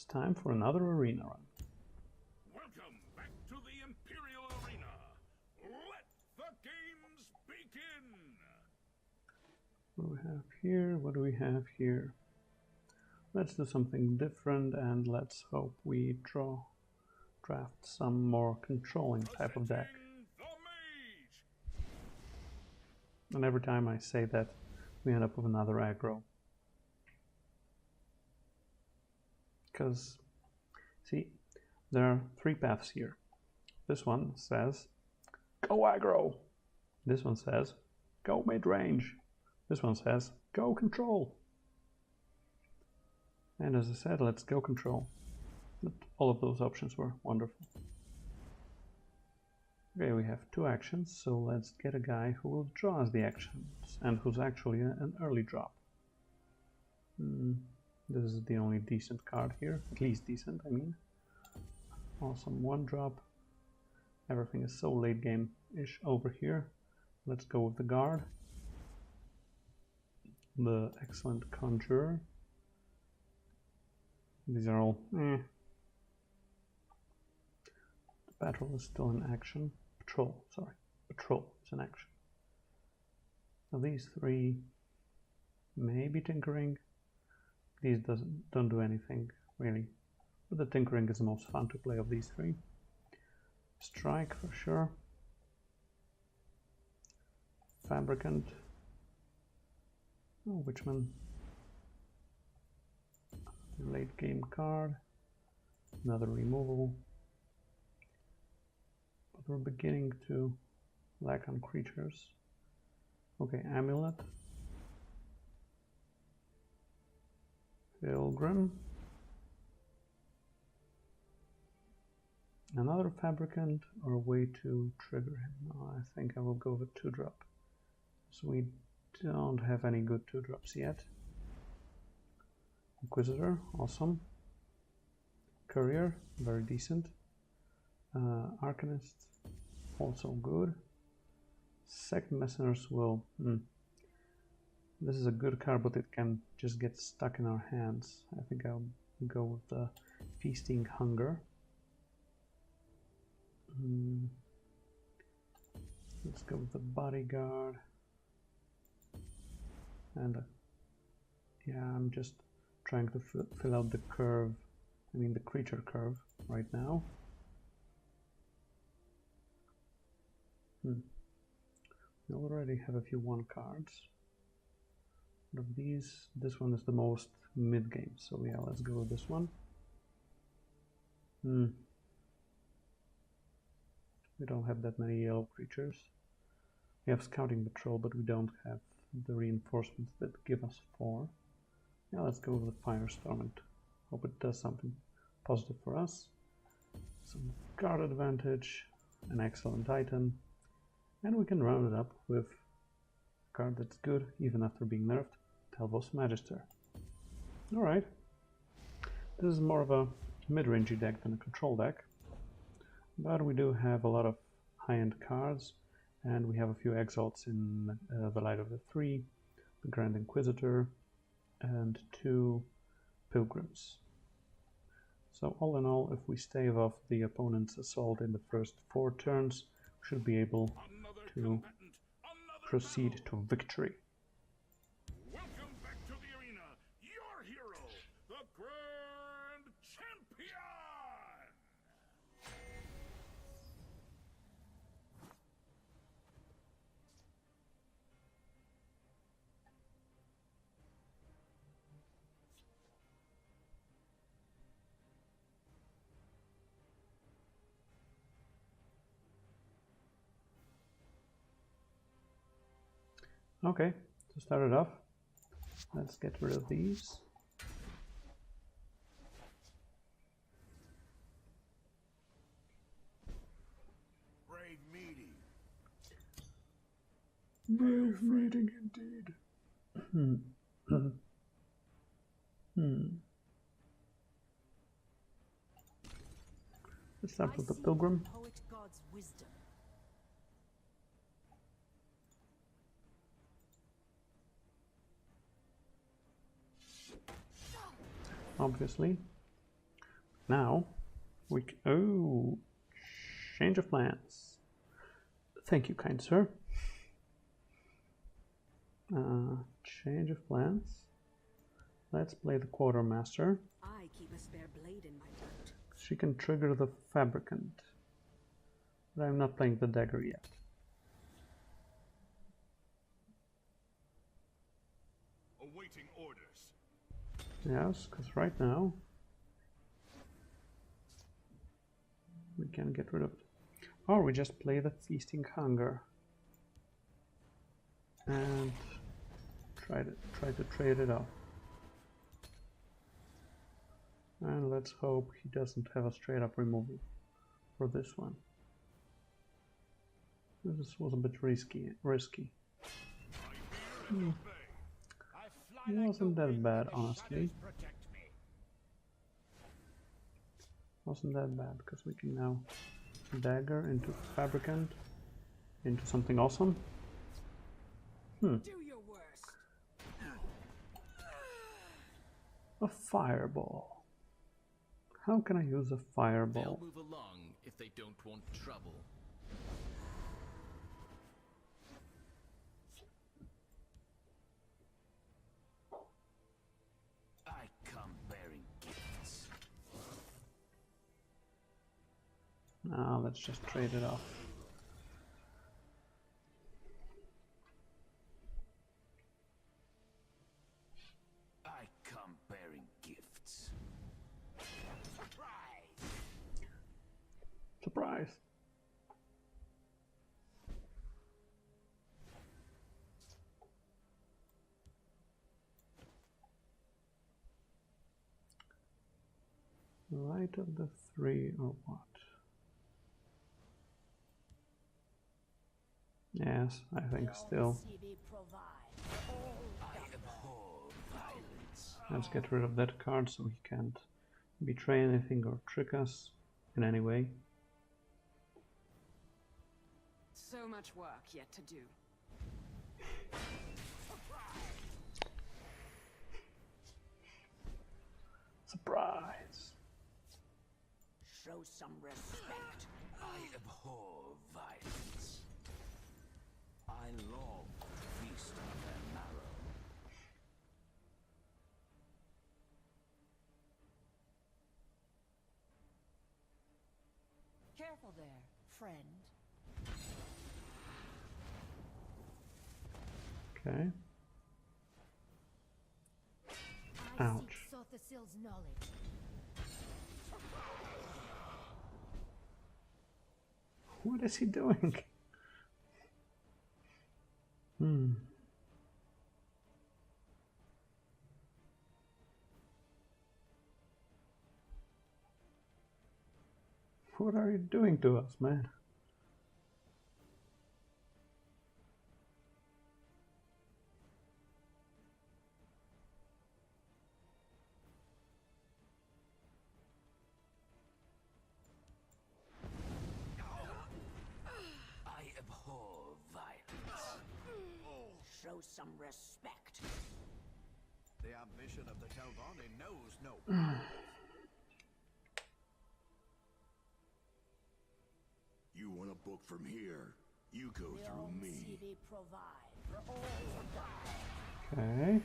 time for another arena run. Welcome back to the Imperial Arena. Let the games begin. What do we have here? What do we have here? Let's do something different and let's hope we draft some more controlling type of deck. And every time I say that, we end up with another aggro. Because, see, there are three paths here. This one says, go aggro. This one says, go mid-range. This one says, go control. And as I said, let's go control. But all of those options were wonderful. Okay, we have two actions, so let's get a guy who will draw us the actions and who's actually an early drop. This is the only decent card here, at least decent, I mean. Awesome one drop. Everything is so late game-ish over here. Let's go with the guard. The excellent conjurer. These are all The patrol is still in action. Patrol is in action. Now these three may be tinkering. These don't do anything really, but the tinkering is the most fun to play of these three. Strike for sure. Fabricant. Oh, Witchman. Late game card. Another removal. But we're beginning to lack on creatures. Okay, Amulet. Pilgrim. Another Fabricant or a way to trigger him? No, I think I will go with 2-drop. So we don't have any good 2-drops yet. Inquisitor, awesome. Courier, very decent. Arcanist, also good. Second Messengers will... This is a good card, but it can just get stuck in our hands. I think I'll go with the Feasting Hunger. Let's go with the Bodyguard. And yeah, I'm just trying to fill out the curve, I mean the creature curve right now. We already have a few 1 cards. Of these, this one is the most mid-game, so yeah, let's go with this one. We don't have that many yellow creatures. We have Scouting Patrol, but we don't have the reinforcements that give us 4. Yeah, let's go with the Firestorm and hope it does something positive for us. Some guard advantage, an excellent Titan, and we can round it up with a card that's good even after being nerfed, Telvos Magister. Alright, this is more of a mid-rangey deck than a control deck, but we do have a lot of high-end cards, and we have a few Exalts in the Light of the 3, the Grand Inquisitor, and 2 Pilgrims. So all in all, if we stave off the opponent's assault in the first 4 turns, we should be able to proceed to victory. Welcome back to the arena, your hero, the Grand Champion! Okay, to start it off, let's get rid of these. Brave meeting. Brave meeting indeed. Let's start with the Pilgrim. Poet God's wisdom. Obviously. Now we can, oh, change of plans. Thank you, kind sir. Change of plans. Let's play the quartermaster. I keep a spare blade in my belt. She can trigger the fabricant, but I'm not playing the dagger yet. Awaiting orders. Yes, because right now we can get rid of it. Or we just play the feasting hunger and try to trade it off. And let's hope he doesn't have a straight up removal for this one. This was a bit risky. Wasn't that bad, honestly. Wasn't that bad, because we can now dagger into fabricant, into something awesome. Do your worst. A fireball. How can I use a fireball? They'll move along if they don't want trouble. I come bearing gifts. Now let's just trade it off. I come bearing gifts. Surprise! Light of the three or what? Yes, I think still. I abhor violence. Let's get rid of that card so he can't betray anything or trick us in any way. So much work yet to do. Surprise! Show some respect. I abhor violence. I long to feast on their marrow. Careful there, friend. Okay. Ouch. Sothasil's knowledge. What is he doing? What are you doing to us, man? I abhor violence. Show some respect. The ambition of the Telvanni knows no. You want a book from here? You go through me. Okay.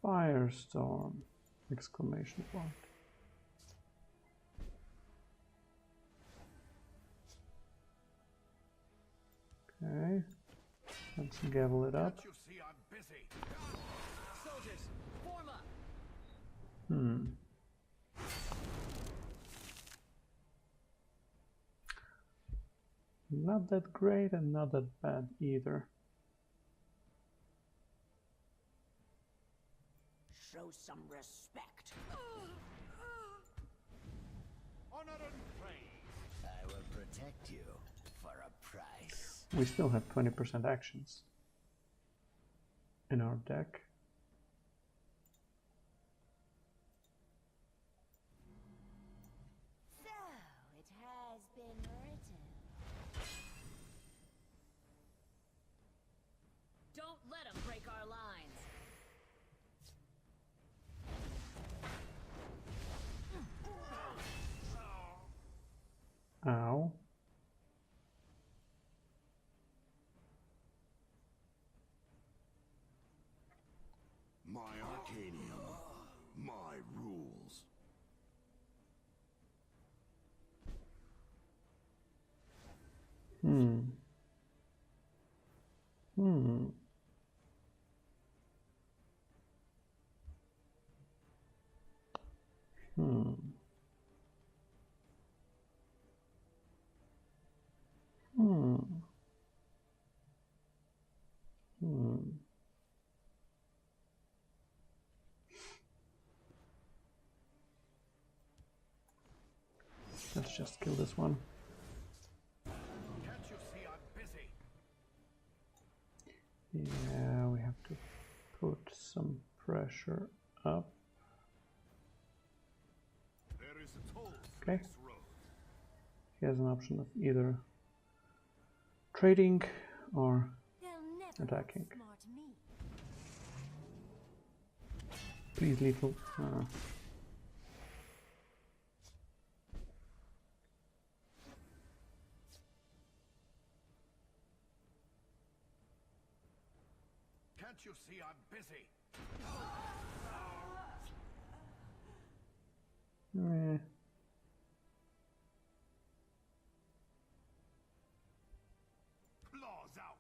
Firestorm! Exclamation point. Okay. Let's gavel it up. Can't you see I'm busy? Soldiers, form up. Not that great and not that bad either. Show some respect. Honor and praise. I will protect you for a price. We still have 20% actions in our deck. So, it has been written. Don't let them break our lines. Hmm. Hmm. Hmm. Hmm. Hmm. Let's just kill this one. Can't you see I'm busy? Yeah, we have to put some pressure up. There is a toll for Okay. this road. He has an option of either trading or They'll never attacking. outsmart me. Please, lethal. Can't you see I'm busy? Eh, Claws out.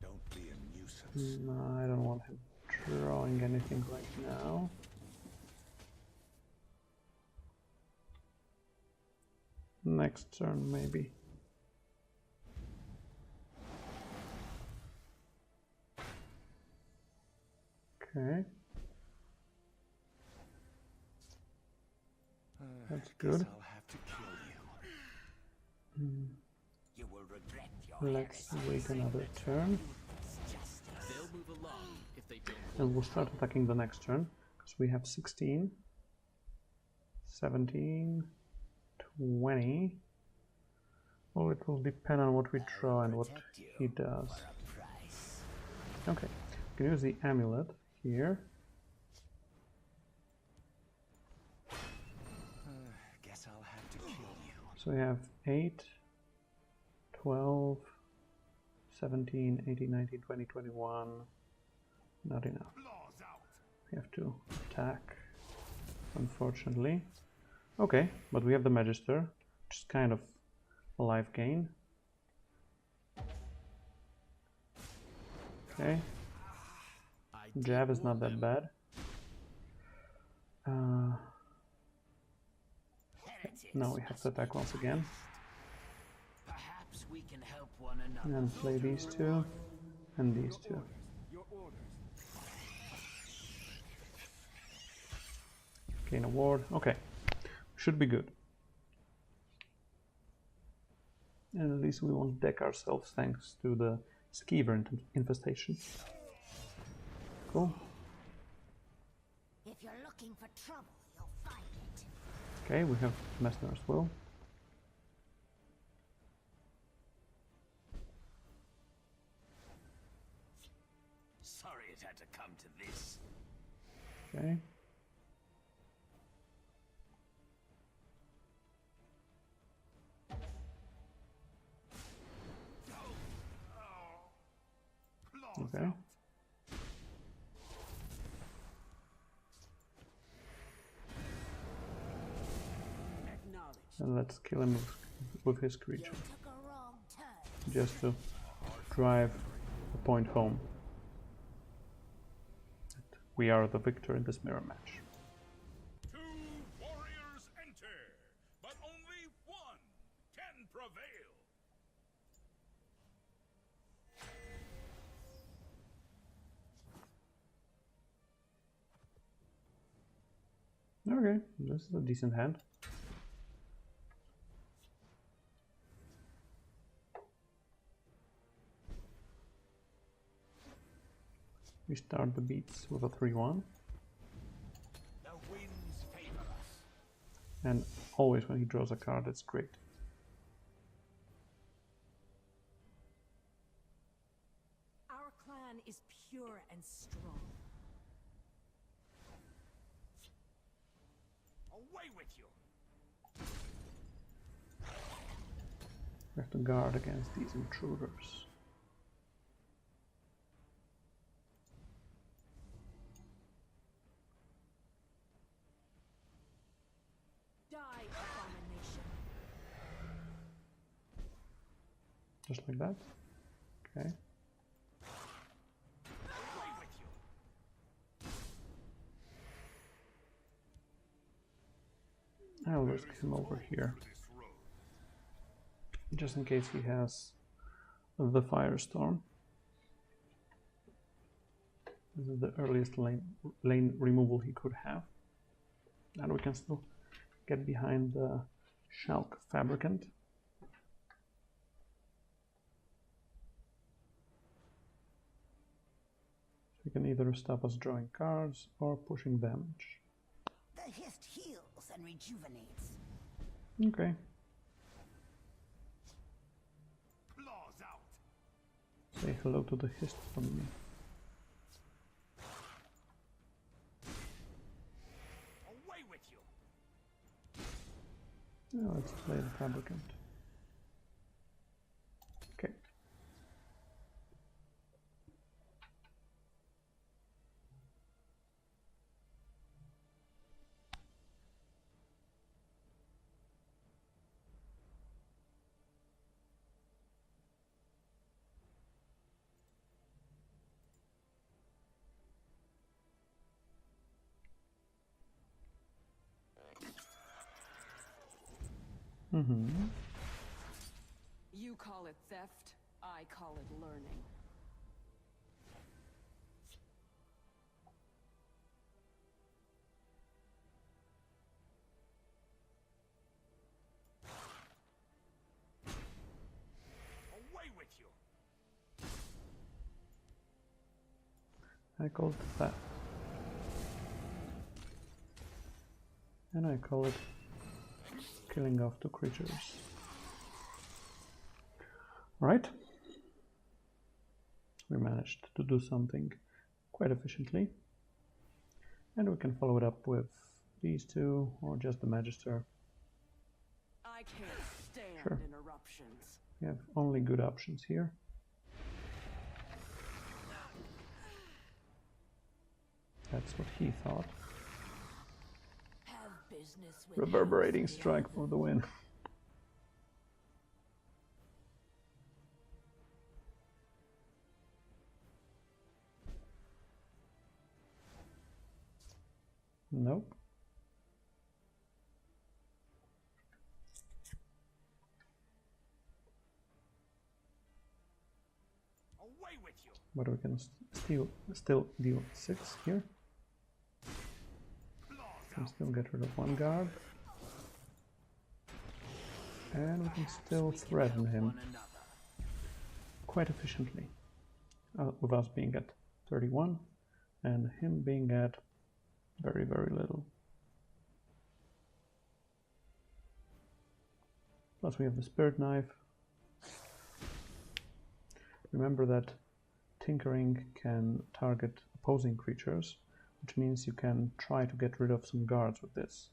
Don't be a nuisance. no, I don't want him drawing anything right now. Next turn, maybe. Okay. That's good. I'll have to kill you. You will regret your Let's wait another turn. They'll move along if they don't. And we'll start attacking the next turn. Because we have 16, 17, 20. Well, it will depend on what we draw and what he does. Okay, we can use the amulet here. Guess I'll have to kill you. So we have 8, 12, 17, 18, 19, 20, 21. Not enough. Claws out. We have to attack, unfortunately. Okay, but we have the Magister, which is kind of a life gain. Okay, jab is not that bad. Now we have to attack once again. Perhaps we can help one another. And play these two and these two. Gain a ward. Okay, should be good. And at least we won't deck ourselves thanks to the Skeever infestation. Cool. If you're looking for trouble, you'll find it. Okay, we have Mesmer's Will. Sorry it had to come to this. Okay. Claws Okay. out. Acknowledged. And let's kill him with his creature, You took a wrong turn. just to drive the point home. That we are the victor in this mirror match. 2 warriors enter, but only one can prevail. Okay, this is a decent hand. We start the beats with a 3-1, The winds favor us. and always when he draws a card, it's great. Our clan is pure and strong. Away with you. We have to guard against these intruders. Die, abomination. Just like that. Okay. I'll risk him over here, just in case he has the Firestorm. This is the earliest lane removal he could have. And we can still get behind the Shulk Fabricant. We can either stop us drawing cards or pushing damage. The hist heals and rejuvenates. Okay. Claws out. Say hello to the hist from me. Away with you. Now let's play the Fabricant. Okay. You call it theft, I call it learning. Away with you. I call it that. And I call it killing off two creatures. Right. We managed to do something quite efficiently. And we can follow it up with these two or just the Magister. I can't stand Sure. interruptions. We have only good options here. That's what he thought. Have business with Reverberating strike for the win. Nope. Away with you. But we can still deal 6 here. Can still get rid of one guard. And we can still threaten him quite efficiently. With us being at 31 and him being at very, very little. Plus we have the Spirit Knife. Remember that Tinkering can target opposing creatures, which means you can try to get rid of some guards with this,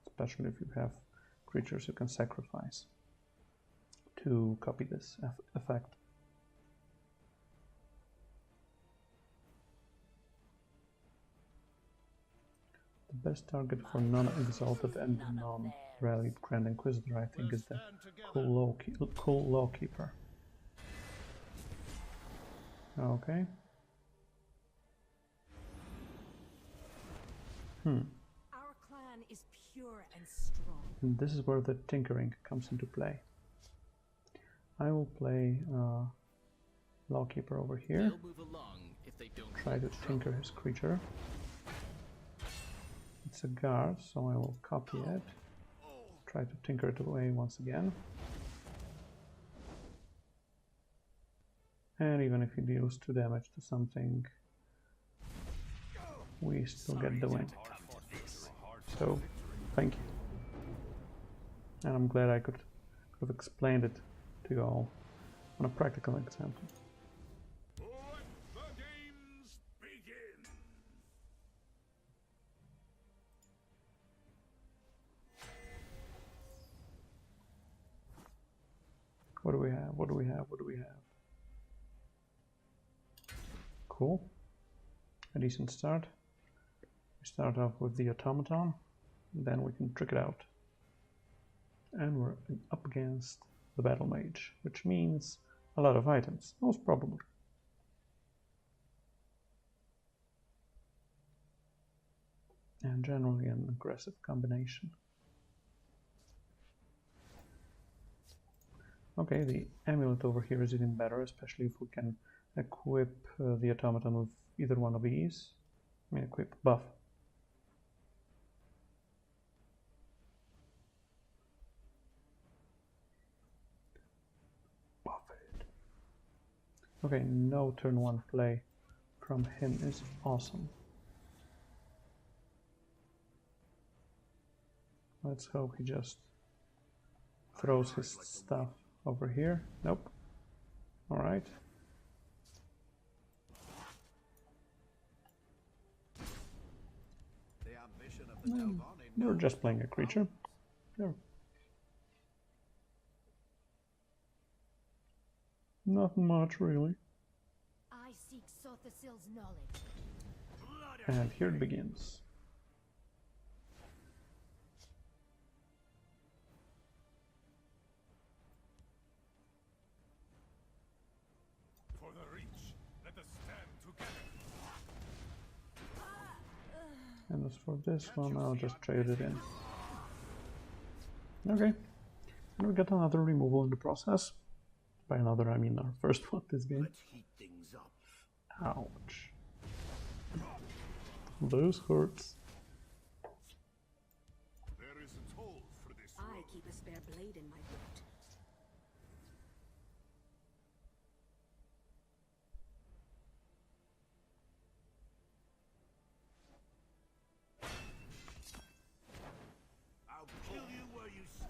especially if you have creatures you can sacrifice to copy this effect. The best target for non-exalted and non-rallied Grand Inquisitor, I think, is the cool Lawkeeper. Okay. Our clan is pure and strong. And this is where the Tinkering comes into play. I will play Lawkeeper over here. They'll move along if they don't Try to tinker his creature. It's a guard, so I will copy it. Try to tinker it away once again. And even if he deals 2 damage to something, we still get the win. So, thank you. And I'm glad I could have explained it to you all on a practical example. Let the games begin. What do we have? What do we have? What do we have? Cool. A decent start. We start off with the Automaton, then we can trick it out. And we're up against the battle mage, which means a lot of items, most probably. And generally an aggressive combination. Okay, the amulet over here is even better, especially if we can equip the automaton with either one of these. I mean, equip buff. Buff it. Okay, no turn 1 play from him is awesome. Let's hope he just throws his stuff over here. Nope. Alright. The ambition of the Talvani We're just playing a creature. There. Not much, really. I seek Sothasil's knowledge. And here it begins. For the reach, let us stand together. And as for this one, I'll just trade it in. Okay. And we get another removal in the process. By another, I mean our first one this game. Let's heat things up. Ouch. Those hurts. There is a toll for this I road. keep a spare blade in my boot. I'll kill you where you stand.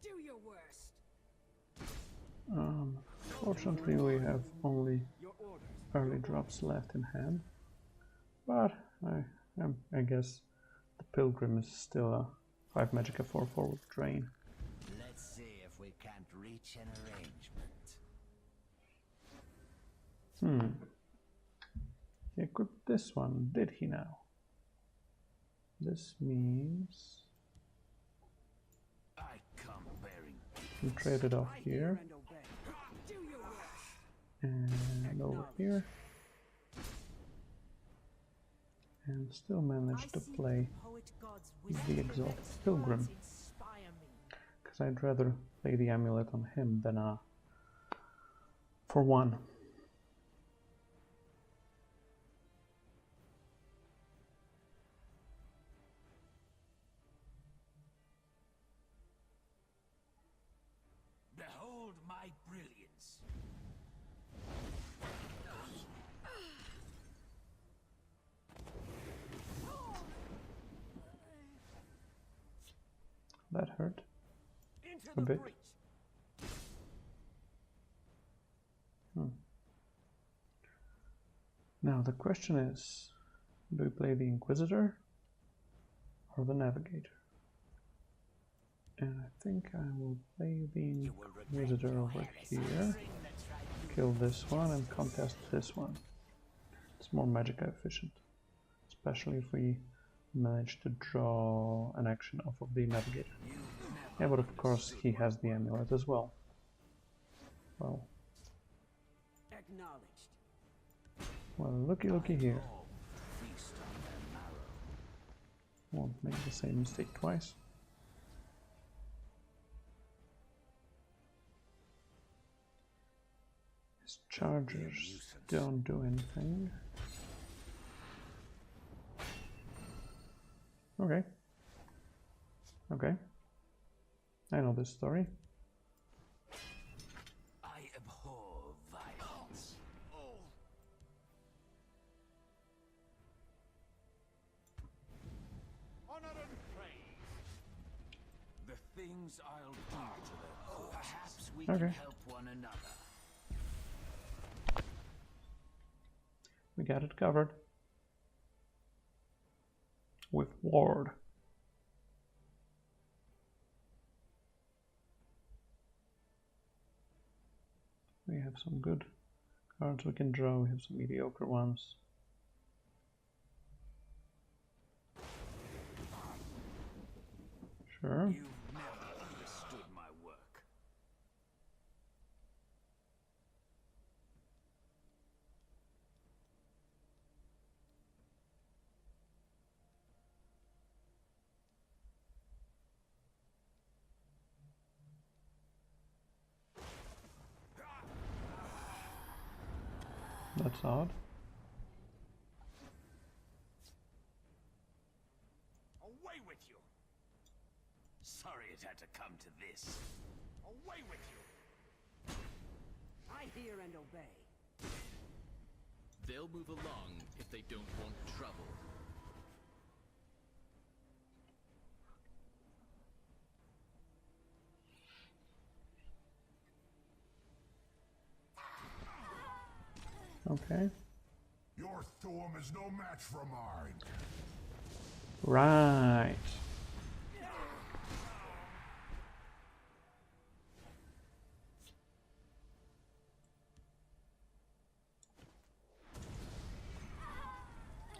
Do your worst. Fortunately, we have only early drops left in hand. But I guess the Pilgrim is still a 5 magicka 4/4 with drain. Let's see if we can't reach an arrangement. He equipped this one, did he now? This means I come bearing. we trade it off here And obey. Do your worst. and over here. And still managed to play the Exalted Pilgrim. Because I'd rather play the amulet on him than for one. Behold my brilliance. That hurt Into a bit. Now the question is, do we play the Inquisitor or the Navigator? And I think I will play the Inquisitor over here, kill this one and contest this one. It's more magicka efficient, especially if we manage to draw an action off of the Navigator. Yeah, but of course he has the amulet as well. Well, Acknowledged. looky here. Feast on their marrow. Won't make the same mistake twice. His chargers don't do anything. Okay. Okay. I know this story. I abhor violence. Honor and praise. The things I'll do to their corpses. Perhaps we Okay. can help one another. We got it covered. With Ward. have some good cards we can draw, we have some mediocre ones. Sure. You've never understood my work. That's odd. Away with you! Sorry it had to come to this. Away with you! I hear and obey. They'll move along if they don't want trouble. Okay. Your storm is no match for mine. Right.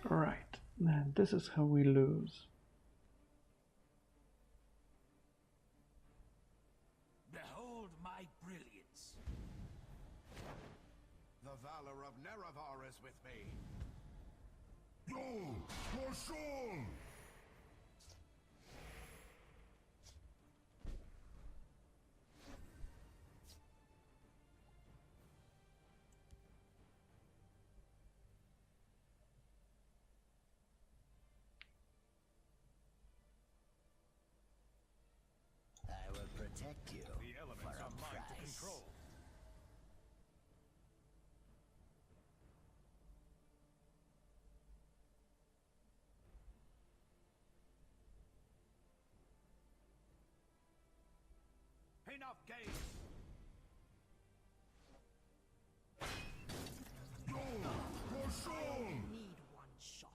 Right. And this is how we lose. Behold my brilliance. The valor of Nerevar is with me. Yo, your soul! I will protect you The for elements a are mine to price. control. Enough games! Yo, your soul! Need one shot.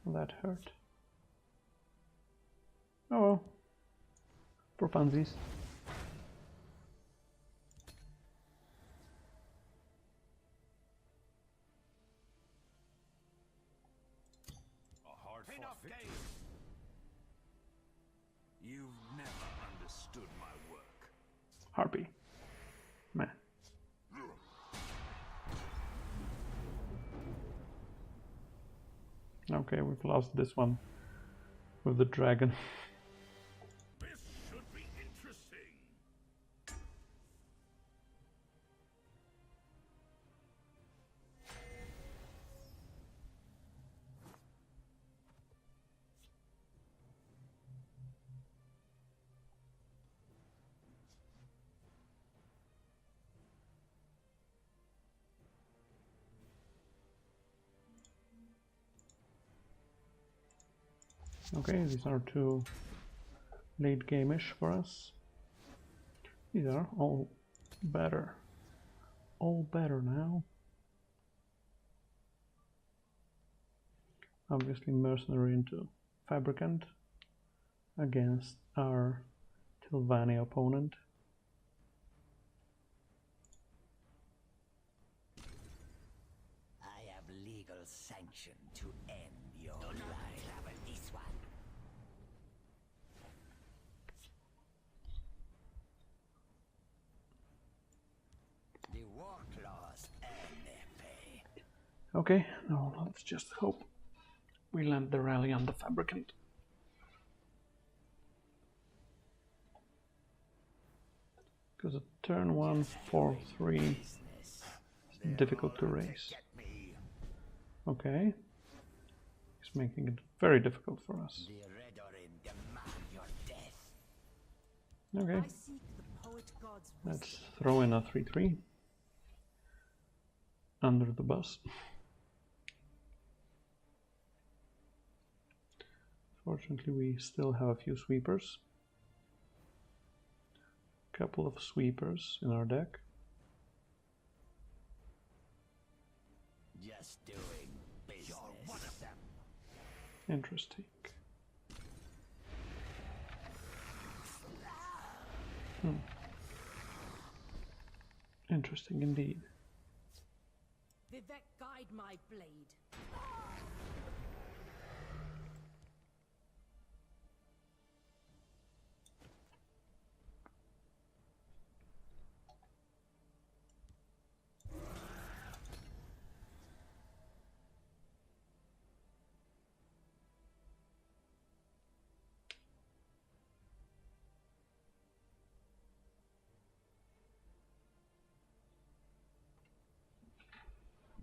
That hurt. Oh well. For funsies. A hard Enough fought victory. games! You've never understood my work. Harpy. Meh. Okay, we've lost this one with the dragon. This should be interesting. Okay, these are too late game-ish for us. These are all better. All better now. Obviously mercenary into fabricant against our Tilvani opponent. I have legal sanction to end your life. Have this one. The war claws earn their pay. Okay, now let's just hope we land the rally on the fabricant. Because a turn 1, 4, 3 is difficult to raise. Get me. Okay. He's making it very difficult for us. The Redorin demand your death. Okay, I seek the poet god's let's wisdom. throw in a 3-3 under the bus. Fortunately, we still have a few sweepers. Couple of sweepers in our deck. Just doing business. You're one of them. Interesting. Interesting indeed. Vivek, guide my blade.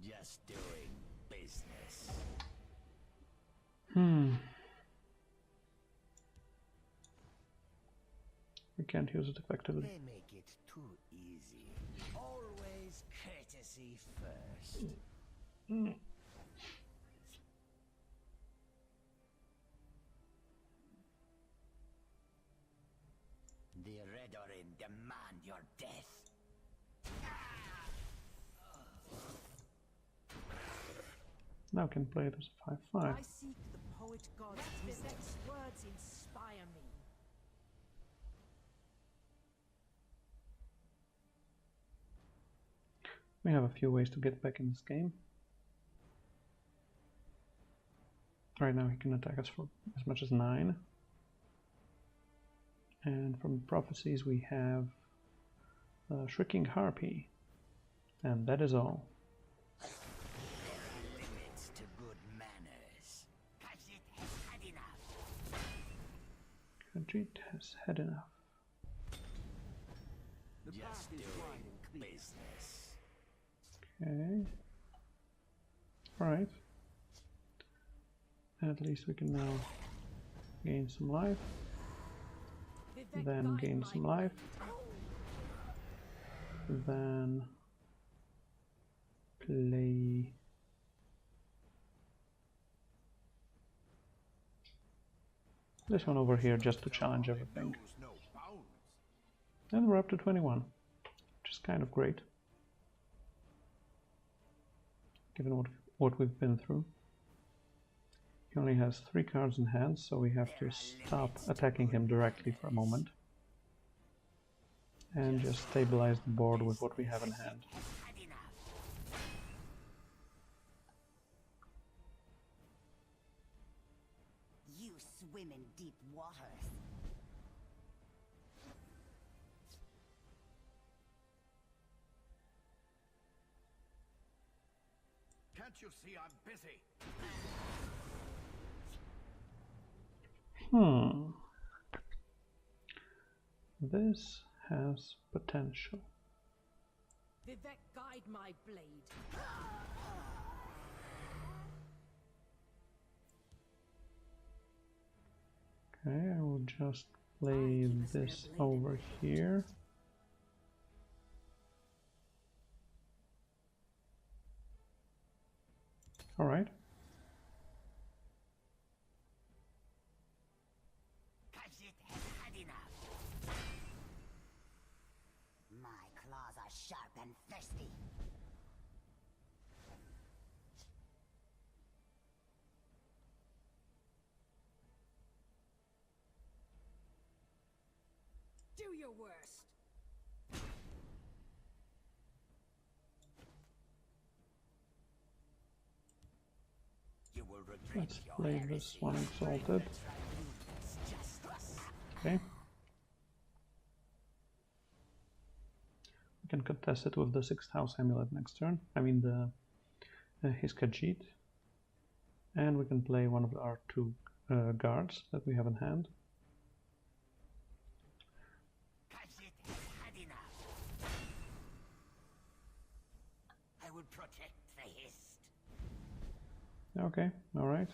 Just doing business. We can't use it effectively. They make it too easy. Always courtesy first. The Redorin demand your death. Now can play it as a 5/5. I seek the poet god's Vivek's words inspire me. We have a few ways to get back in this game. Right now he can attack us for as much as 9. And from prophecies we have Shrieking Harpy. And that is all. There are limits to good manners. Khajiit has had enough. Khajiit has had enough. Just doing business. Okay. Alright. At least we can now gain some life. Vivek, Then guide gain my some life. Then play this one over here just to challenge everything. Knows no bounds. And we're up to 21, which is kind of great, given what we've been through. He only has 3 cards in hand, so we have to stop attacking him directly for a moment and just stabilize the board with what we have in hand. Had enough. You swim in deep waters. Can't you see I'm busy? This has potential. Vivek, guide my blade. Okay, I will just play this over here. All right. Khajiit has had enough. My claws are sharp and thirsty. Do your worst. You will regret Let's your play heresy. this one exalted. Tribunal's justice. Okay. We can contest it with the 6th house amulet next turn. I mean his Khajiit. And we can play one of our 2 guards that we have in hand. Khajiit has had enough. I will protect the Hist. Okay, all right.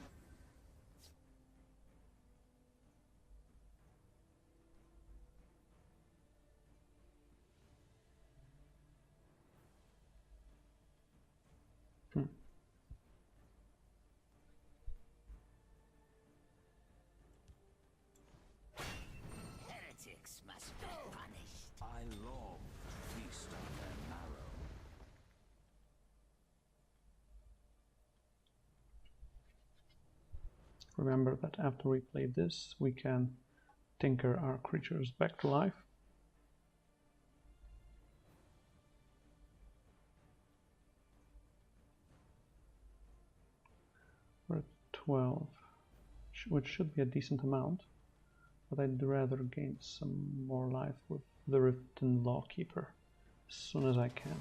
Heretics must be punished. I long to feast on their marrow. Remember that after we play this, we can tinker our creatures back to life. 12, which should be a decent amount, but I'd rather gain some more life with the Riften Lawkeeper as soon as I can.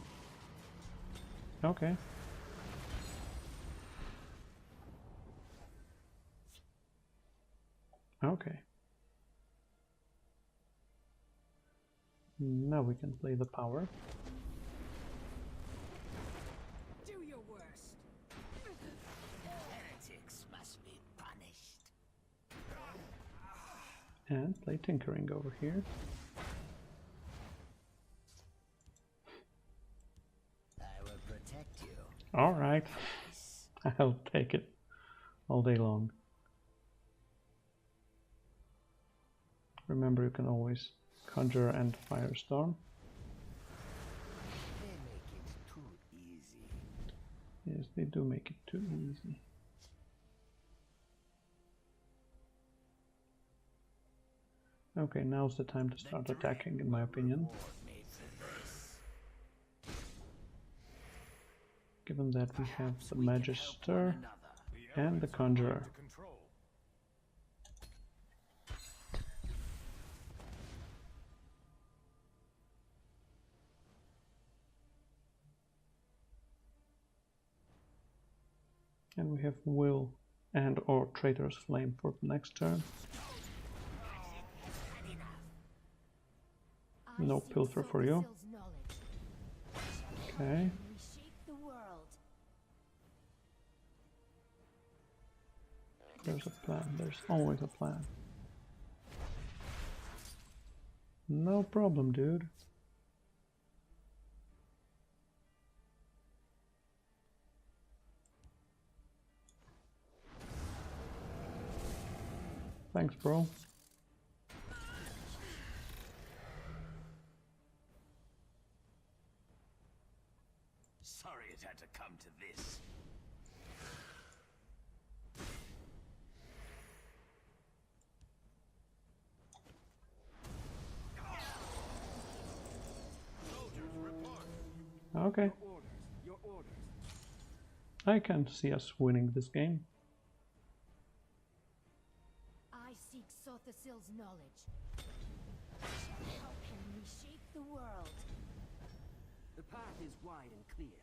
Okay. Okay. Now we can play the power. Do your worst. Heretics must be punished. And play Tinkering over here. I will protect you. Alright. I'll take it all day long. Remember, you can always conjure and firestorm. They make it too easy. Yes, they do make it too easy. Okay, now's the time to start attacking, in my opinion. Given that we have the Magister and the Conjurer. And we have Will and or Traitor's Flame for the next turn. No Pilfer for you. Okay. There's a plan. There's always a plan. No problem, dude. Thanks, bro. Sorry it had to come to this. Okay. Your orders. I can see us winning this game. I seek Sothasil's knowledge. How can we shape the world? The path is wide and clear.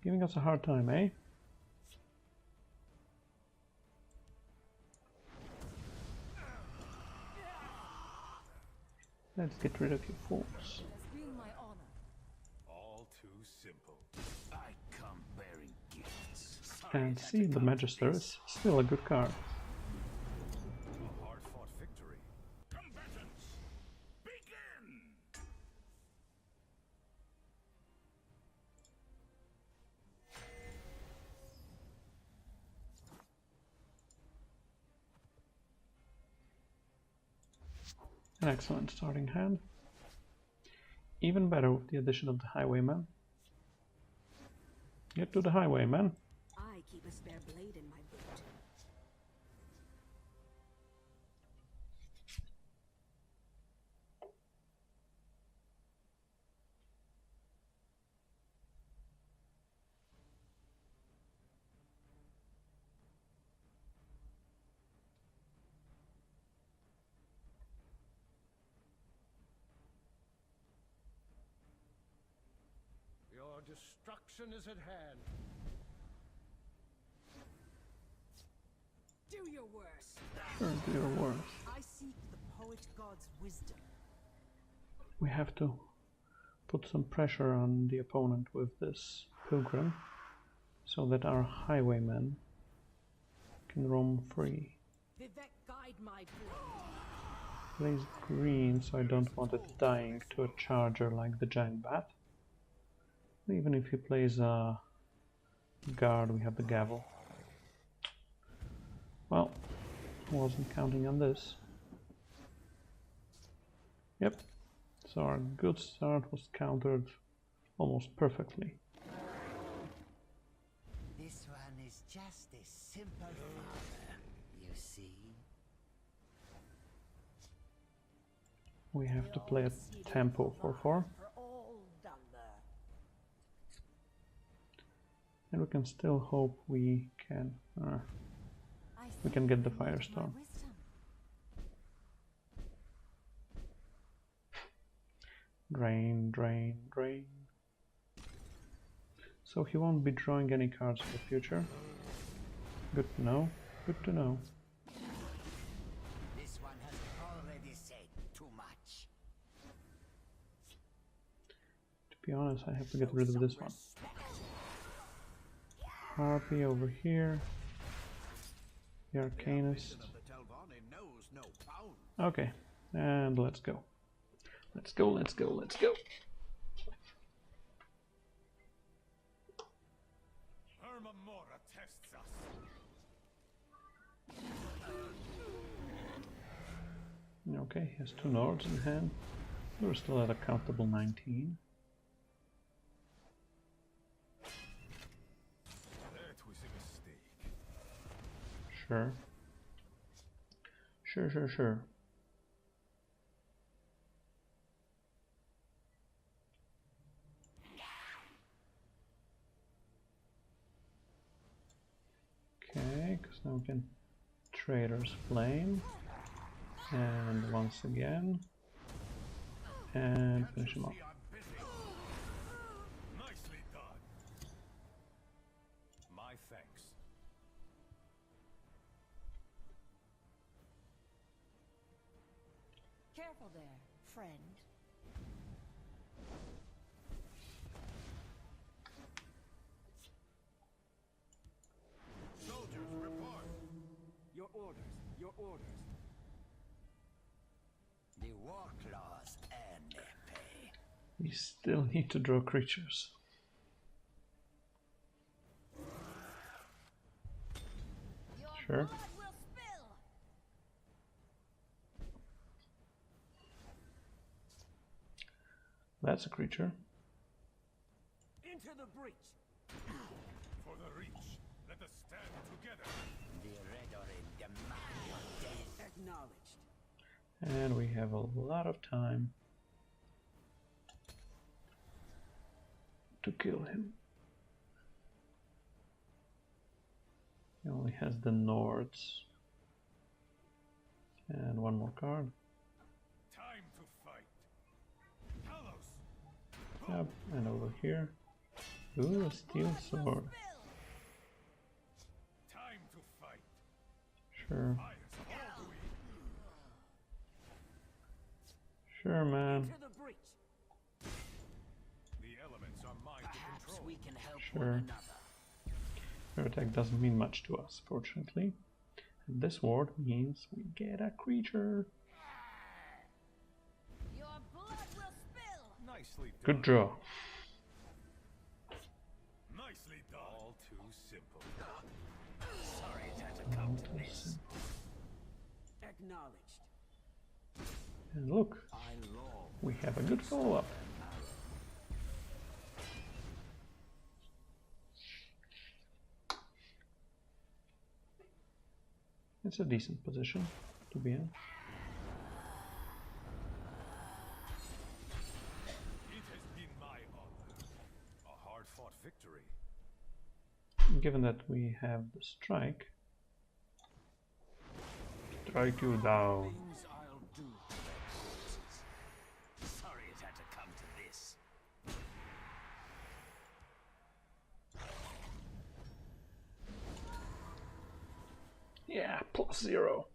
Giving us a hard time, eh? Let's get rid of you fools. It's been my honor. All too simple. I come bearing gifts. And see, the Magister is still a good card. A hard-fought victory. Combatants, begin! An excellent starting hand. Even better with the addition of the Highwayman. Get to the Highwayman. I keep a spare blade in my boot. Your destruction is at hand. Do your worst. Sure, do your worst. I seek the poet god's wisdom. We have to put some pressure on the opponent with this Pilgrim so that our Highwaymen can roam free. Vivek, guide my blade. Plays green, so I don't want it dying to a charger like the Giant Bat. Even if he plays a guard, we have the Gavel. Well, wasn't counting on this. Yep, so our good start was countered almost perfectly. This one is just a simple farmer, you see. We have to play a tempo 4/4. For all we can still hope we can get the firestorm. Drain, drain, drain. So he won't be drawing any cards in the future. Good to know. Good to know. This one has already said too much. To be honest, I have to get rid of this one. Harpy over here. The Arcanist. Okay, and let's go. Let's go, let's go, let's go. Hermamora tests us. Okay, he has 2 Nords in hand. We're still at a comfortable 19. That was a mistake. Sure. Sure, sure, sure. Okay, because now we can Trader's Flame. And once again. And finish him off. Nicely done. My thanks. Careful there, friend. Soldiers, report. Your orders. Your orders. The war claws earn their pay. We still need to draw creatures. Sure. Blood will spill. That's a creature. Into the breach. For the reach, let us stand together. The Red Orin demand your death. Acknowledged. And we have a lot of time to kill him. He only has the Nords. And one more card. Time to fight. Talos. Yep, and over here. Ooh, a steel sword. Time to fight. Sure. Fires all the way. Sure, man. Into the breach. The elements are mine to Perhaps control. we can help Sure. one another. Air attack doesn't mean much to us, fortunately. And this ward means we get a creature. Your blood will spill. Nicely done. Good draw. Nicely done. All too simple. Sorry it had to come to this. Acknowledged. And look, I long we have a good follow-up. It's a decent position to be in. It has been my honor. A hard-fought victory. Given that we have the strike you down. things I'll do. Sorry it had to come to this. Yeah, +0.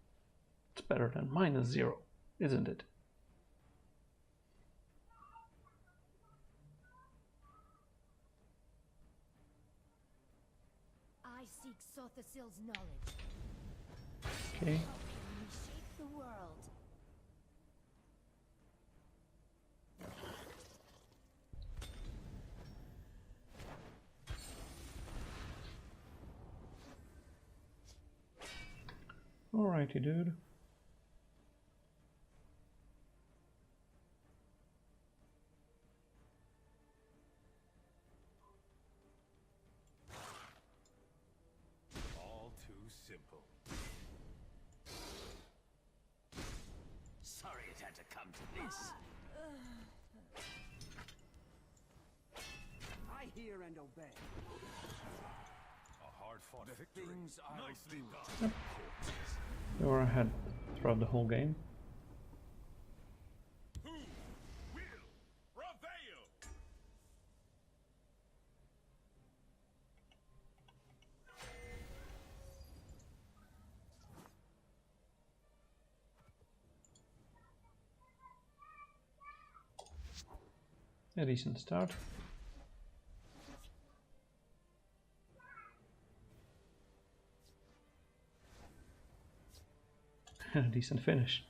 It's better than -0, isn't it? I seek Sothasil's knowledge. Okay. How can we shape the world? Alrighty, dude. All too simple. Sorry it had to come to this. I hear and obey. A hard-fought victory. Things I'll Nicely do. done. We were ahead throughout the whole game. Who will prevail? A decent start. And a decent finish.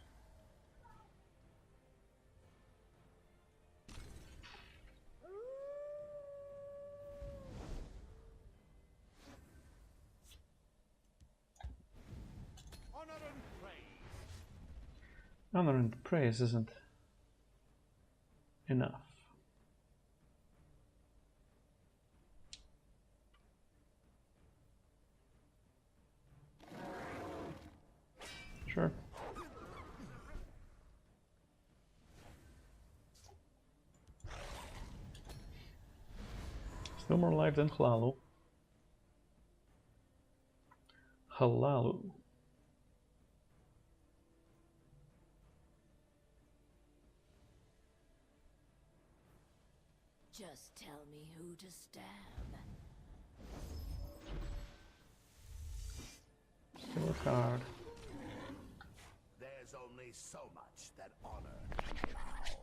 Honor and praise. Honor and praise isn't enough. Sure. Still more life than Halalu. Halalu. Just tell me who to stab. Still a card. There's only so much that honor can allow.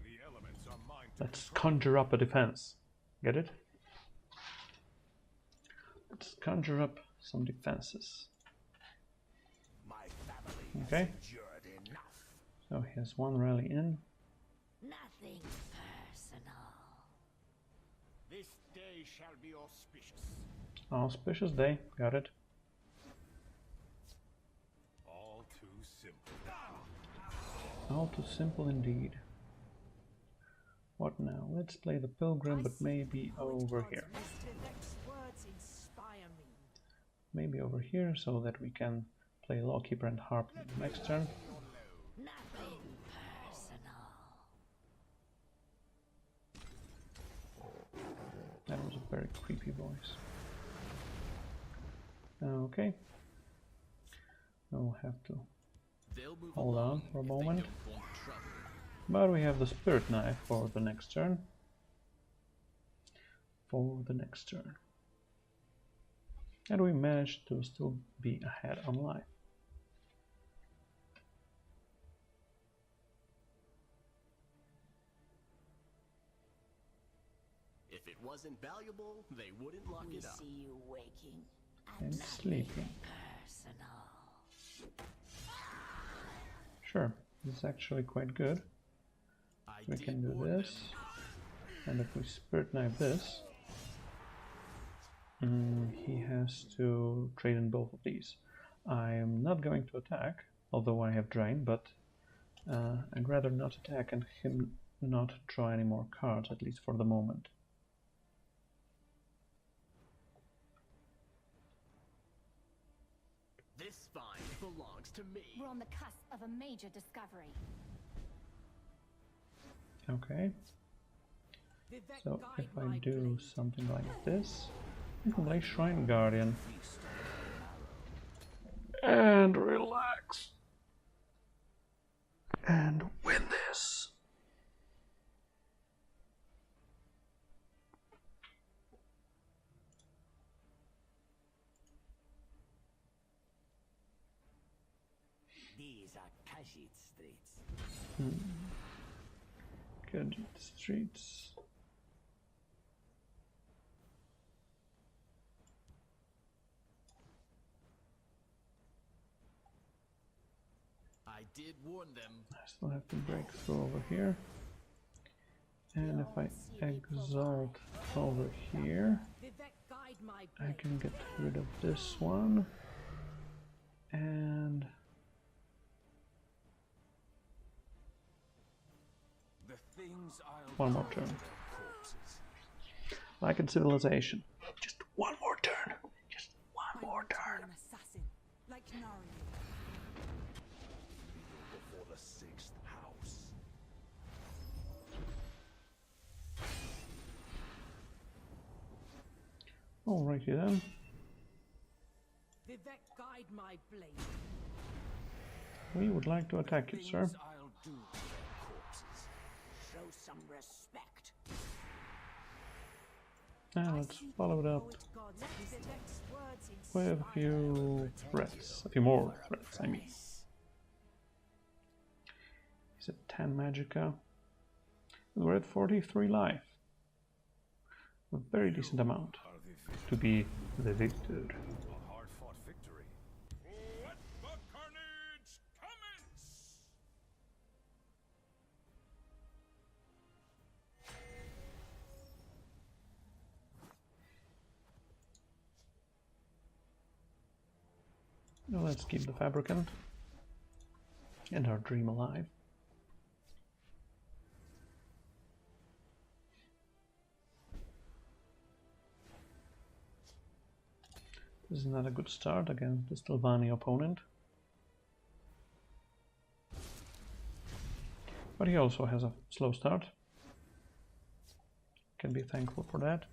The elements are mine to Let's control. conjure up a defense. Get it? Let's conjure up some defenses. My family Okay. has endured enough. So he has one rally in. Nothing personal. This day shall be auspicious. Auspicious day. Got it. All too simple. All too simple indeed. What now? Let's play the pilgrim, but maybe over here. Words inspire me. Maybe over here, so that we can play Lawkeeper and Harpy next turn. Nothing personal. That was a very creepy voice. Okay. We'll have to They'll move hold along on for a if they moment. don't want trouble. But we have the Spirit Knife for the next turn. And we managed to still be ahead on life. If it wasn't valuable, they wouldn't lock We it up. see you waking. And Nothing sleeping. personal. Sure, this is actually quite good. I We did can do warn this. And if we Spirit Knife this, he has to trade in both of these. I am not going to attack, although I have Drain, but I'd rather not attack and him not draw any more cards, at least for the moment. This find belongs to me. We're on the cusp of a major discovery. Okay, Vivek, so guide if I my do blade. something like this, I can play Shrine Guardian. And relax. And win this. These are Khajiit streets. Good streets. I did warn them. I still have to break through over here. And if I exalt over here, Vivek, guide my I blade. can get rid of this one. And The things I'll one more turn. Like in Civilization. Just one more turn. Just one more turn. an assassin, like Nari. Before the sixth house. Alrighty then. Vivek, guide my blade. We would like to attack you, sir. Things I'll do to their corpses. Show some respect. And let's follow it up Poet gods, Vivek's words with a few threats. A few more threats, I mean. He's at 10 magicka. And we're at 43 life. A very decent amount to be the victor. A hard-fought victory. Let the carnage commence! Now let's keep the fabricant and our dream alive. This is not a good start against the Stilvani opponent. But he also has a slow start. Can be thankful for that.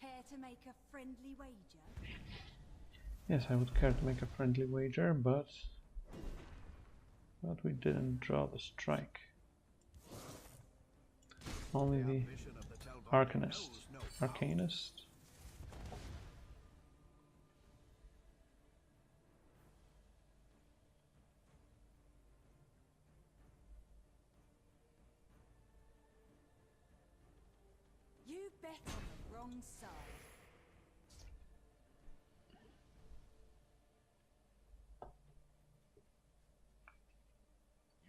Care to make a friendly wager? Yes, I would care to make a friendly wager, but we didn't draw the strike. Only the Ambition of the Talvani Arcanist. knows no power. Arcanist. You bet on the wrong side.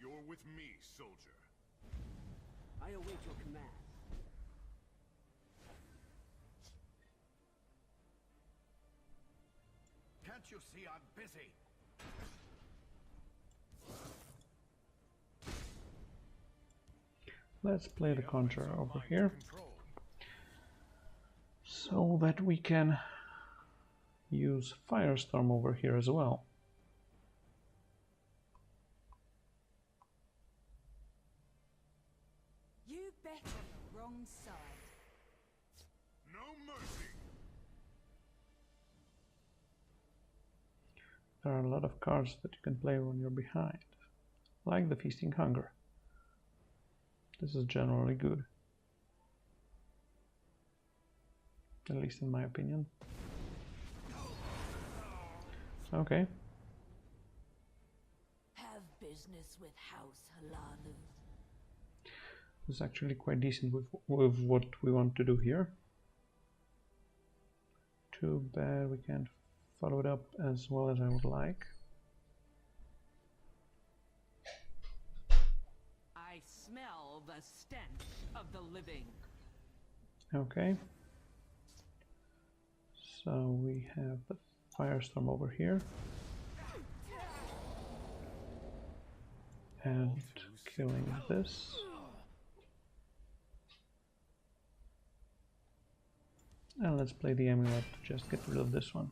You're with me, soldier. I await your command. Can't you see I'm busy? Let's play the Conjurer over here Control. so that we can use Firestorm over here as well. You bet on the wrong side. No mercy. There are a lot of cards that you can play when you're behind, like the Feasting Hunger. This is generally good, at least in my opinion. Okay, Have business with House Halanu. this is actually quite decent with what we want to do here. Too bad we can't follow it up as well as I would like. I smell the stench of the living. Okay, so we have the Firestorm over here and killing this. And let's play the amulet to just get rid of this one.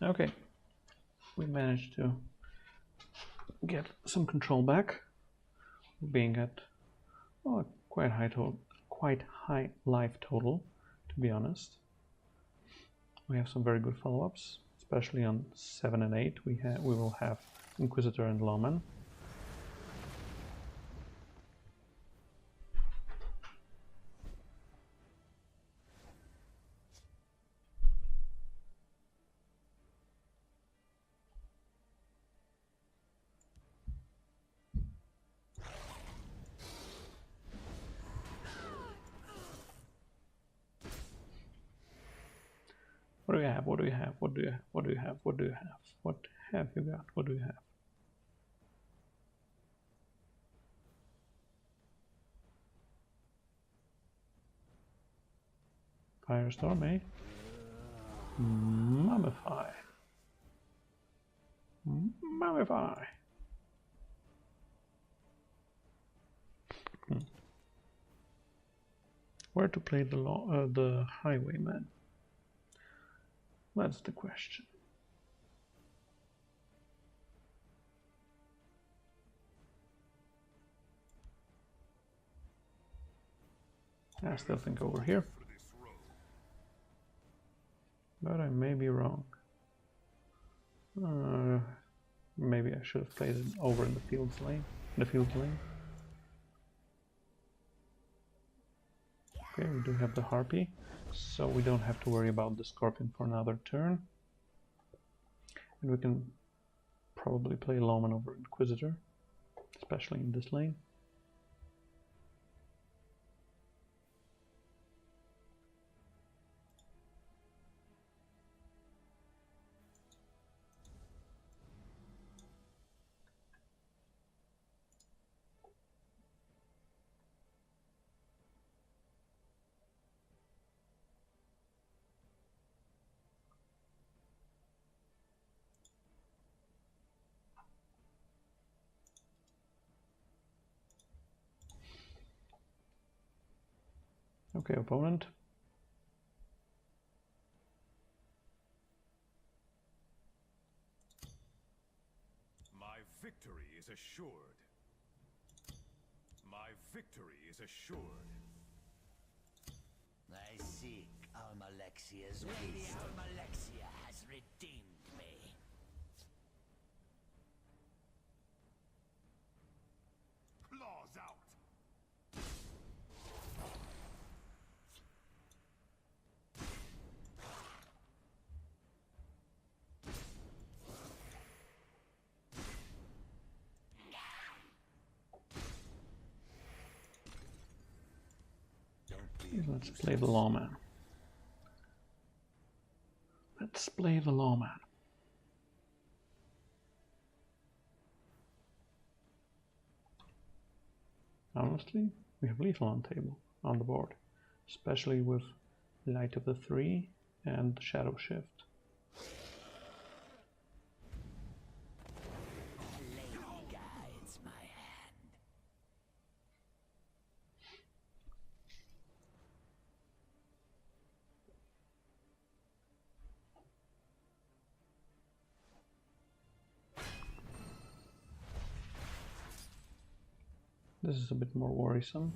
Okay, we managed to get some control back, being at quite high life total, to be honest. We have some very good follow-ups, especially on 7 and 8. We will have Inquisitor and Lawman. What do you have? What do you have? What do you have? What do you have? What do you have? What have you got? What do you have? Firestorm, eh? Mummify. Mummify. Where to play the Highwayman? That's the question. I still think over here, but I may be wrong. Maybe I should have played it over in the field lane. Okay, we do have the Harpy, so we don't have to worry about the Scorpion for another turn. And we can probably play Lawman over Inquisitor, especially in this lane. Okay, opponent. My victory is assured. My victory is assured. I seek Almalexia's Lady Almalexia has redeemed me. Claws out. Let's play the Lawman. Let's play the Lawman. Honestly, we have lethal on table, on the board, especially with Light of the Three and Shadow Shift. Lady guides my hand. This is a bit more worrisome.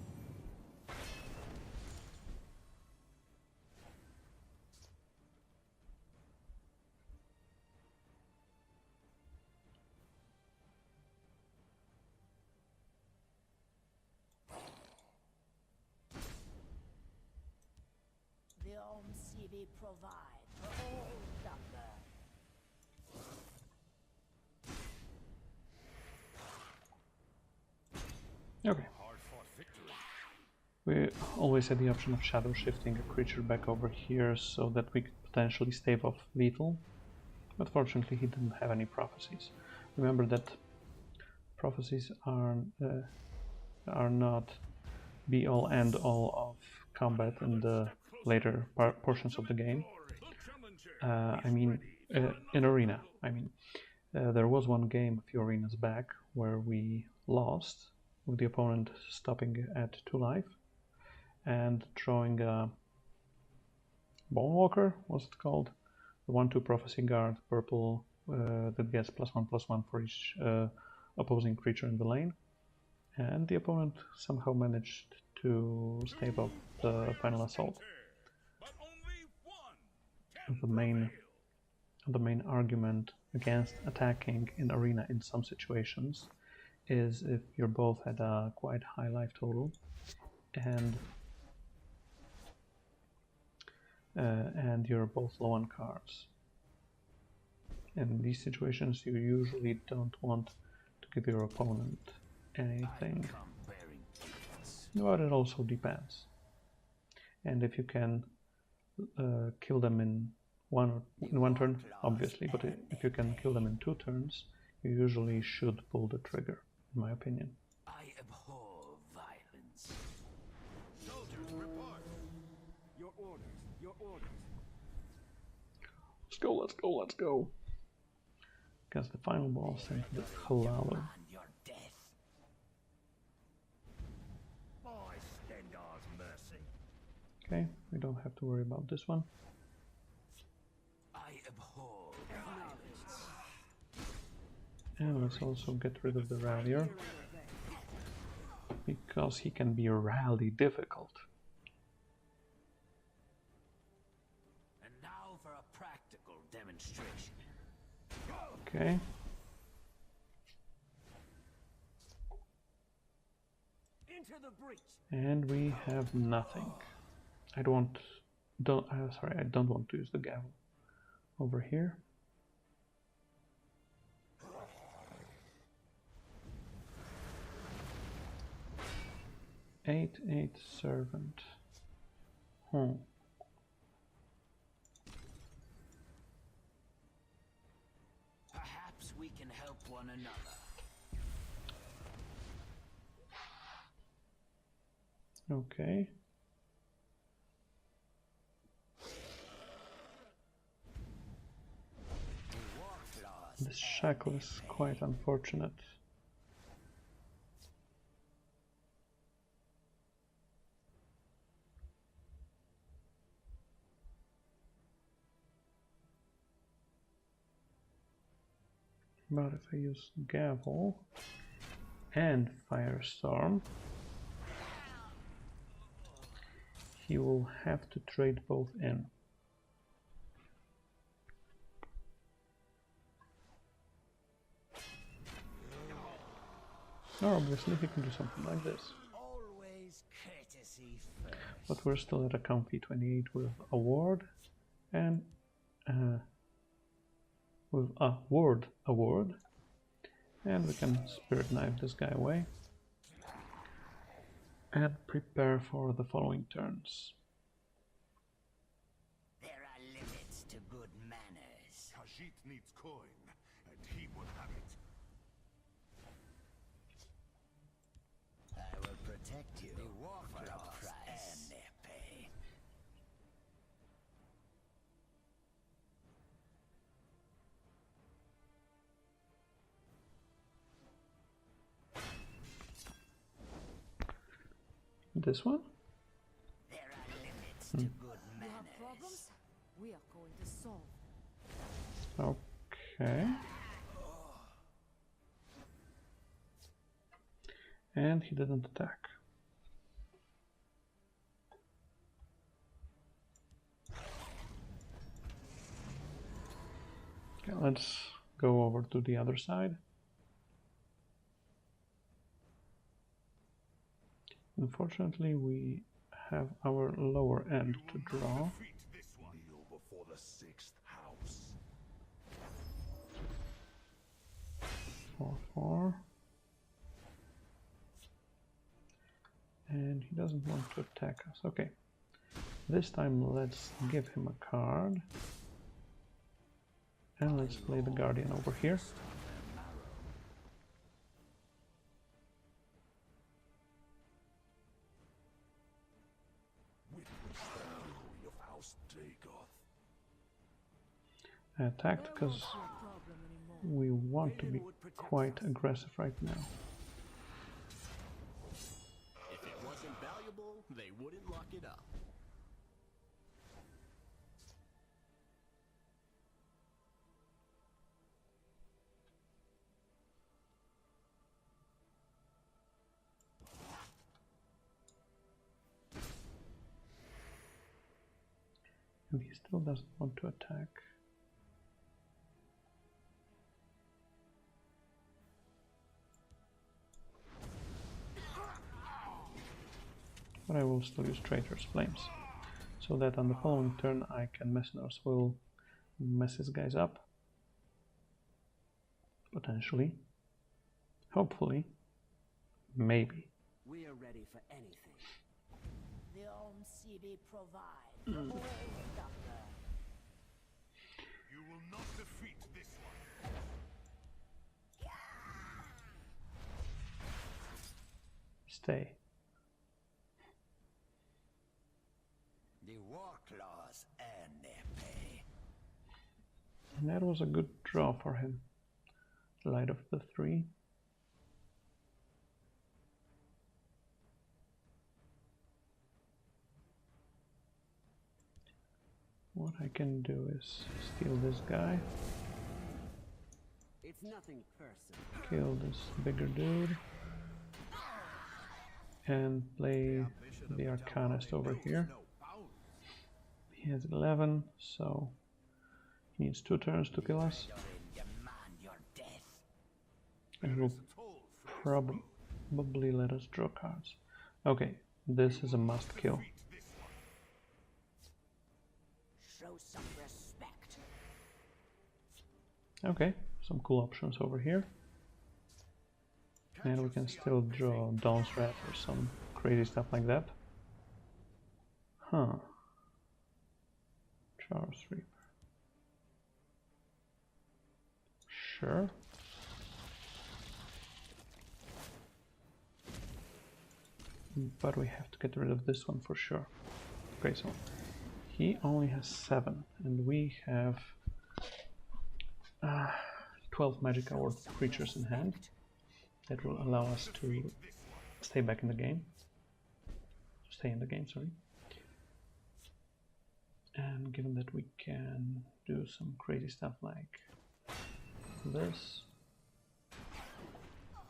The Omsibi provide for all number. Okay. We always had the option of shadow shifting a creature back over here so that we could potentially stave off lethal, but fortunately he didn't have any prophecies. Remember that prophecies are not be-all end-all of combat in the later portions of the game. In Arena. There was one game a few arenas back where we lost with the opponent stopping at 2 life and drawing a Bonewalker, what's it called? The 1/2 Prophecy Guard, purple, that gets +1/+1 for each opposing creature in the lane. And the opponent somehow managed to stave off the final assault. The main argument against attacking in Arena in some situations is if you're both at a quite high life total and you're both low on cards. In these situations you usually don't want to give your opponent anything, but it also depends. And if you can kill them in one turn, obviously, but if you can kill them in 2 turns, you usually should pull the trigger, in my opinion. I abhor violence. Soldiers, report. Your orders, your orders. Let's go, let's go, let's go. Because the final boss is the Halalo. On your death. By Stendar's mercy. Okay, we don't have to worry about this one. I abhor violence. And let's also get rid of the rallier, because he can be really difficult. And now for a practical demonstration. Okay. Into the breach. And we have nothing. I don't want to use the gavel over here. 8/8 servant. Perhaps we can help one another. Okay. This shackle is quite unfortunate. But if I use Gavel and Firestorm, he will have to trade both in. Or obviously he can do something like this. Always courtesy first. But we're still at a comfy 28 with a ward and with a ward award, and we can spirit knife this guy away and prepare for the following turns. There are limits to good manners. Khajiit needs coin, and he will have it. I will protect you for a price and their pay. This one? There are limits to good You have manners. problems? We are going to solve. Okay. And he didn't attack. Okay, let's go over to the other side. Unfortunately, we have our lower end to draw. Defeat this one. Kneel before the sixth house. 4/4. And he doesn't want to attack us. Okay. This time let's give him a card. And let's play the Guardian over here. Of House Dagoth. I attacked because we want to be quite aggressive right now. If it wasn't valuable, they wouldn't lock it up. And he still doesn't want to attack. But I will still use Traitor's Flames, so that on the following turn I can Mercenaries will mess his guys up. Potentially. Hopefully. Maybe. We are ready for anything. The OMCB provide all stuff. You will not defeat this one. Stay. The war claws earn their pay. And that was a good draw for him. Light of the 3. What I can do is steal this guy, It's nothing personal. kill this bigger dude, and play the Arcanist over here. He has 11, so he needs 2 turns to kill us. Demand your death. And he will probably let us draw cards. Okay, this is a must kill. Show some respect. Okay, some cool options over here. And we can still draw Dawn's Wrath or some crazy stuff like that. Huh. Charles Reaper. Sure. But we have to get rid of this one for sure. Okay, so he only has 7, and we have 12 magic hour creatures in hand. That will allow us to stay back in the game. Stay in the game, sorry. And given that we can do some crazy stuff like this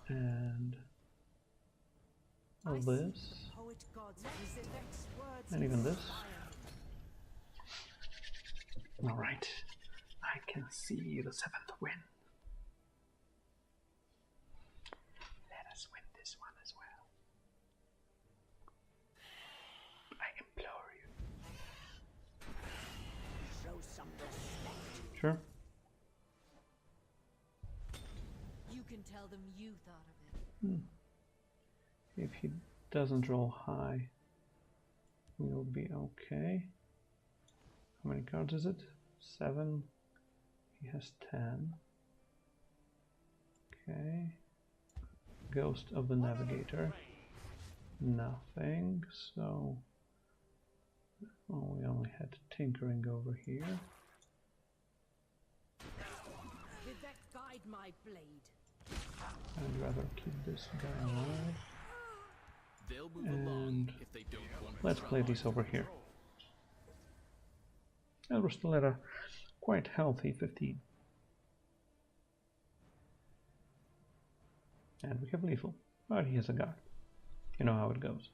and this and even this. Alright, I can see the 7th win. Let us win this one as well. I implore you. Show some respect. Sure. You can tell them you thought of it. If he doesn't roll high, we'll be okay. How many cards is it? 7. He has 10. Okay. Ghost of the Navigator. Nothing. So we only had tinkering over here. Did that guide my blade? I'd rather keep this guy alive. They'll move along if they don't want to Let's play these over here. And we're still at a quite healthy 15. And we have lethal, but he has a guard. You know how it goes.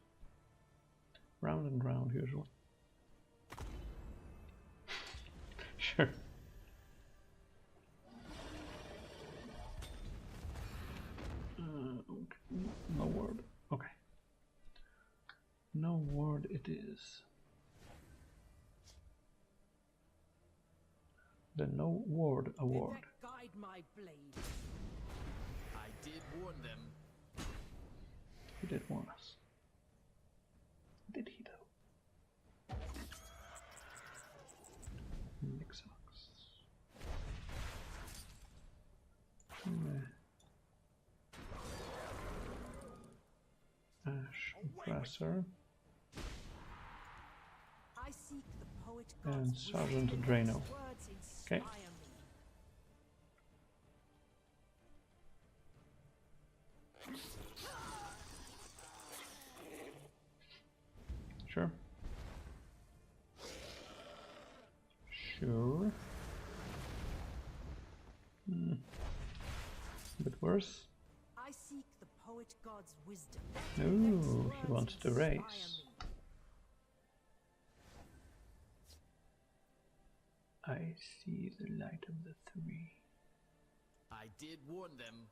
Round and round usually. Sure. Okay. No word. Okay. No word it is. The No Word Award. Did that guide my blade? I did warn them. He did warn us. Did he though? Mix sucks. Ash Compressor I seek the poet and god's Sergeant wisdom. Drano. Words Okay. inspire me. Sure. Sure. A bit worse. I seek the poet god's wisdom. Ooh, he wants to Inspire raise. me. I see the light of the 3. I did warn them.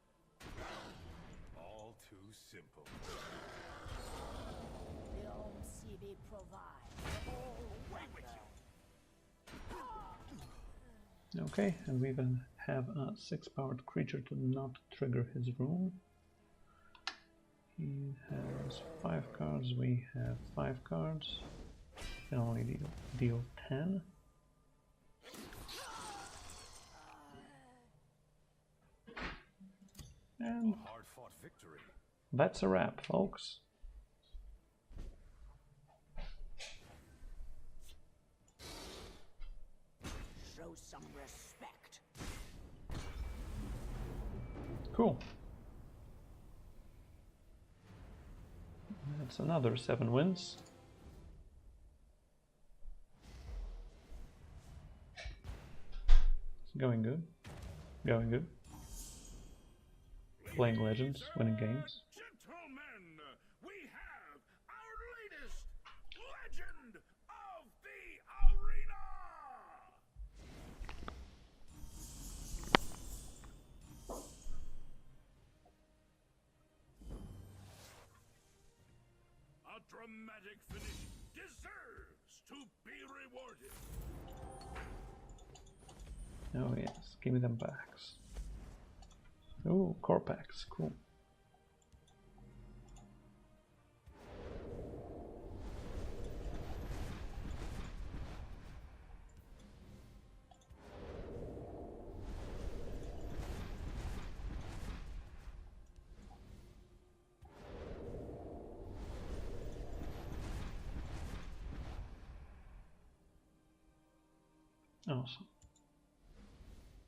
All too simple. The OMCB provides. Away with you. Okay, and we even have a 6-powered creature to not trigger his rune. He has 5 cards, we have 5 cards. Can only deal 10. And Hard-fought victory. that's a wrap, folks. Show some respect. Cool. That's another 7 wins. Going good. Going good. Playing Legends, winning games. Gentlemen, we have our latest legend of the arena! A dramatic finish deserves to be rewarded. Oh yes, give me them packs. Oh, core packs, cool. Awesome.